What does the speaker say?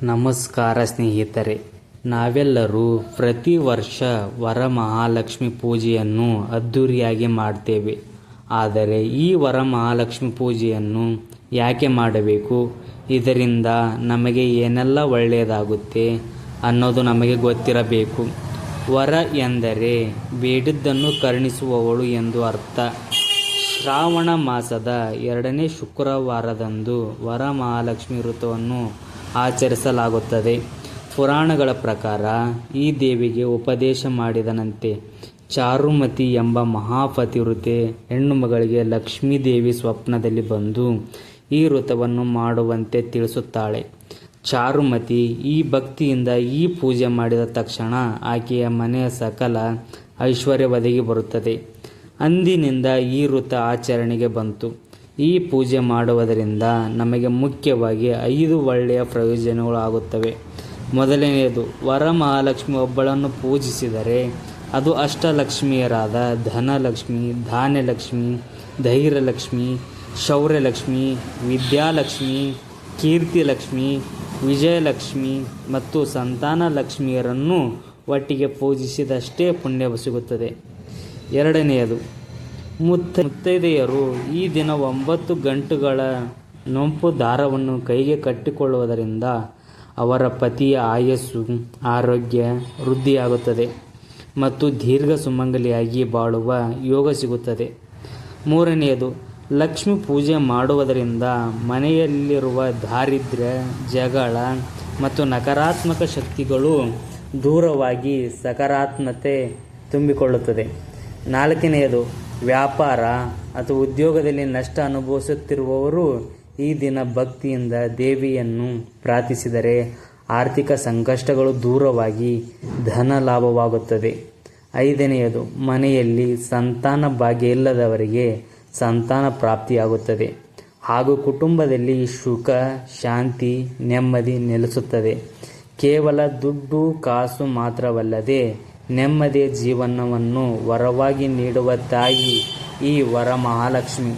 ನಮಸ್ಕಾರ ಸ್ನೇಹಿತರೆ, ನಾವೆಲ್ಲರೂ ಪ್ರತಿ ವರ್ಷ ವರಮಹಾಲಕ್ಷ್ಮಿ ಪೂಜೆಯನ್ನು ಅದ್ಧೂರಿಯಾಗಿ ಮಾಡ್ತೇವೆ. ಆದರೆ ಈ ವರಮಹಾಲಕ್ಷ್ಮಿ ಪೂಜೆಯನ್ನು ಯಾಕೆ ಮಾಡಬೇಕು, ಇದರಿಂದ ನಮಗೆ ಏನೆಲ್ಲ ಒಳ್ಳೆಯದಾಗುತ್ತೆ ಅನ್ನೋದು ನಮಗೆ ಗೊತ್ತಿರಬೇಕು. ವರ ಎಂದರೆ ಬೇಡಿದ್ದನ್ನು ಕರುಣಿಸುವವಳು ಎಂದು ಅರ್ಥ. ಶ್ರಾವಣ ಮಾಸದ 2ನೇ ಶುಕ್ರವಾರದಂದು ವರಮಹಾಲಕ್ಷ್ಮಿ ವ್ರತವನ್ನು ಆಚರಿಸಲಾಗುತ್ತದೆ. ಪುರಾಣಗಳ ಪ್ರಕಾರ ಈ ದೇವಿಗೆ ಉಪದೇಶ ಮಾಡಿದನಂತೆ ಚಾರುಮತಿ ಎಂಬ ಮಹಾಪತಿವ್ರತೆ ಹೆಣ್ಣು ಮಗಳಿಗೆ ಲಕ್ಷ್ಮೀದೇವಿ ಸ್ವಪ್ನದಲ್ಲಿ ಬಂದು ಈ ವ್ರತವನ್ನು ಮಾಡುವಂತೆ ತಿಳಿಸುತ್ತಾಳೆ. ಚಾರುಮತಿ ಈ ಭಕ್ತಿಯಿಂದ ಈ ಪೂಜೆ ಮಾಡಿದ ತಕ್ಷಣ ಆಕೆಯ ಮನೆಯ ಸಕಲ ಐಶ್ವರ್ಯ ಒದಗಿ ಬರುತ್ತದೆ. ಅಂದಿನಿಂದ ಈ ವ್ರತ ಆಚರಣೆಗೆ ಬಂತು. ಈ ಪೂಜೆ ಮಾಡುವುದರಿಂದ ನಮಗೆ ಮುಖ್ಯವಾಗಿ 5 ಒಳ್ಳೆಯ ಪ್ರಯೋಜನಗಳು ಆಗುತ್ತವೆ. ಮೊದಲನೆಯದು, ವರಮಹಾಲಕ್ಷ್ಮಿ ಒಬ್ಬಳನ್ನು ಪೂಜಿಸಿದರೆ ಅದು ಅಷ್ಟಲಕ್ಷ್ಮಿಯರಾದ ಧನಲಕ್ಷ್ಮಿ, ಧಾನ್ಯಲಕ್ಷ್ಮಿ, ಧೈರ್ಯಲಕ್ಷ್ಮಿ, ಶೌರ್ಯಲಕ್ಷ್ಮಿ, ವಿದ್ಯಾಲಕ್ಷ್ಮಿ, ಕೀರ್ತಿಲಕ್ಷ್ಮಿ, ವಿಜಯಲಕ್ಷ್ಮಿ ಮತ್ತು ಸಂತಾನ ಲಕ್ಷ್ಮಿಯರನ್ನು ಒಟ್ಟಿಗೆ ಪೂಜಿಸಿದಷ್ಟೇ ಪುಣ್ಯ ಸಿಗುತ್ತದೆ. ಎರಡನೆಯದು, ಮುತ್ತೈದೆಯರು ಈ ದಿನ 9 ಗಂಟುಗಳ ನೊಂಪು ದಾರವನ್ನು ಕೈಗೆ ಕಟ್ಟಿಕೊಳ್ಳುವುದರಿಂದ ಅವರ ಪತಿಯ ಆಯಸ್ಸು, ಆರೋಗ್ಯ ವೃದ್ಧಿಯಾಗುತ್ತದೆ ಮತ್ತು ದೀರ್ಘ ಸುಮಂಗಲಿಯಾಗಿ ಬಾಳುವ ಯೋಗ ಸಿಗುತ್ತದೆ. ಮೂರನೆಯದು, ಲಕ್ಷ್ಮಿ ಪೂಜೆ ಮಾಡುವುದರಿಂದ ಮನೆಯಲ್ಲಿರುವ ದಾರಿದ್ರ್ಯ, ಜಗಳ ಮತ್ತು ನಕಾರಾತ್ಮಕ ಶಕ್ತಿಗಳು ದೂರವಾಗಿ ಸಕಾರಾತ್ಮಕತೆ ತುಂಬಿಕೊಳ್ಳುತ್ತದೆ. ನಾಲ್ಕನೆಯದು, ವ್ಯಾಪಾರ ಅಥವಾ ಉದ್ಯೋಗದಲ್ಲಿ ನಷ್ಟ ಅನುಭವಿಸುತ್ತಿರುವವರು ಈ ದಿನ ಭಕ್ತಿಯಿಂದ ದೇವಿಯನ್ನು ಪ್ರಾರ್ಥಿಸಿದರೆ ಆರ್ಥಿಕ ಸಂಕಷ್ಟಗಳು ದೂರವಾಗಿ ಧನ ಲಾಭವಾಗುತ್ತದೆ. ಐದನೆಯದು, ಮನೆಯಲ್ಲಿ ಸಂತಾನ ಭಾಗ್ಯ ಇಲ್ಲದವರಿಗೆ ಸಂತಾನ ಪ್ರಾಪ್ತಿಯಾಗುತ್ತದೆ ಹಾಗೂ ಕುಟುಂಬದಲ್ಲಿ ಸುಖ, ಶಾಂತಿ, ನೆಮ್ಮದಿ ನೆಲೆಸುತ್ತದೆ. ಕೇವಲ ದುಡ್ಡು ಕಾಸು ಮಾತ್ರವಲ್ಲದೆ ನೆಮ್ಮದಿಯ ಜೀವನವನ್ನು ವರವಾಗಿ ನೀಡುವ ತಾಯಿ ಈ ವರಮಹಾಲಕ್ಷ್ಮಿ.